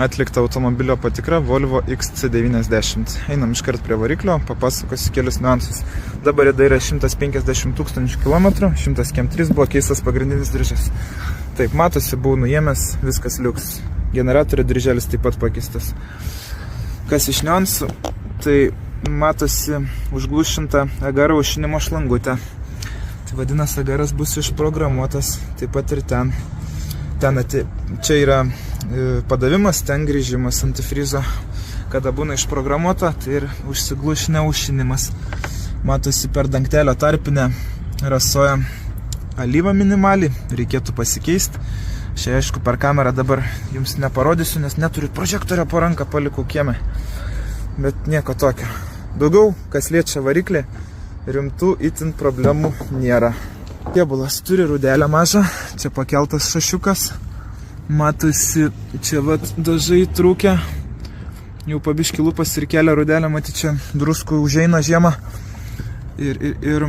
Atlikta automobilio patikra Volvo XC90. Einam iškart prie variklio, papasakosiu kelius niuansus. Dabar rida yra 150 000 km, 100 km3 buvo keistas pagrindinis diržas. Taip, matosi, buvau nuėmęs, viskas liuks. Generatorių dirželis taip pat pakeistas. Kas iš niuansų, tai matosi užglušinta agaro aušinimo šlangutė. Tai vadinasi, agaras bus išprogramuotas, taip pat ir ten. Čia yra padavimas, ten grįžimas antifrizo. Kada būna išprogramuota, tai ir užsiglušinė aušinimas. Matosi per dangtelio tarpinę rasoja alyvą minimaliai, reikėtų pasikeisti. Šiai aišku per kamerą dabar jums neparodysiu, nes neturiu prožektorio po ranką, palikau kieme. Bet nieko tokio. Daugiau, kas liečia variklį, rimtų itin problemų nėra. Kėbulas turi rudelę mažą, čia pakeltas šašiukas. Matosi, čia vat dažai trūkia. Jau pabiški lūpas ir kelia rudelę, matyt, čia druskų užeina žiemą. Ir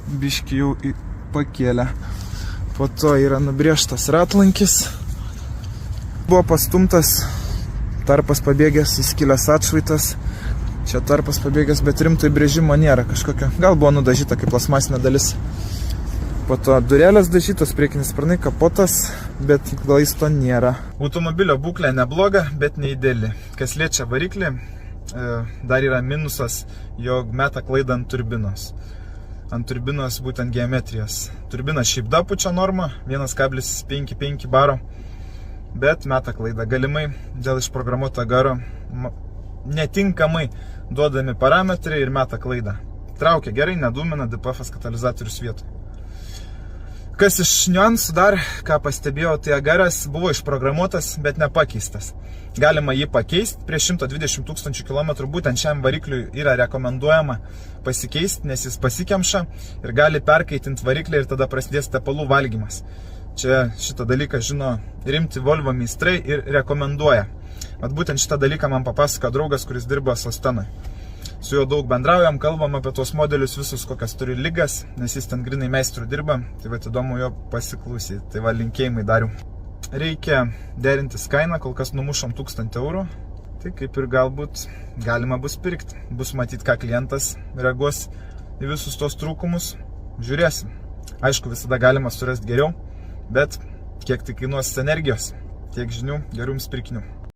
biški jau pakėlė. Po to yra nubrėžtas ratlankis. Buvo pastumtas, tarpas pabėgęs, įskilęs atšvaitas. Čia tarpas pabėgęs, bet rimto įbrėžimo nėra kažkokio. Gal buvo nudažyta kaip plasmasinė dalis. Po to durelės dažytos, priekinis sparnai, kapotas, bet glaisto nėra. Automobilio būklė nebloga, bet neideali. Kas liečia variklį, dar yra minusas, jog meta klaidą ant turbinos. Ant turbinos būtent geometrijos. Turbina šiaip dapučia norma, 1,55 baro, bet meta klaidą. Galimai dėl išprogramuoto agaro netinkamai duodami parametrai ir meta klaidą. Traukia gerai, nedūmina, DPF katalizatorius vietoj. Kas iš niuansų dar, ką pastebėjau, tai agaras buvo išprogramuotas, bet nepakeistas. Galima jį pakeisti, prieš 120 000 km būtent šiam varikliui yra rekomenduojama pasikeisti, nes jis pasikemša ir gali perkaitinti variklį ir tada prasidės tepalų valgymas. Čia šitą dalyką žino rimti Volvo meistrai ir rekomenduoja. Vat būtent šitą dalyką man papasako draugas, kuris dirba Sostenui. Su juo daug bendraujam, kalbam apie tuos modelius visus, kokias turi lygas, nes jis ten grinai meistrų dirba, tai va įdomu jo pasiklausyti. Tai va linkėjimai dariu. Reikia derintis kainą, kol kas numušom 1000 eurų, tai kaip ir galbūt galima bus pirkti. Bus matyti, ką klientas reaguos į visus tos trūkumus, žiūrėsim. Aišku, visada galima surasti geriau, bet kiek tai kainuos energijos, tiek žinių, gerų jums pirkinių.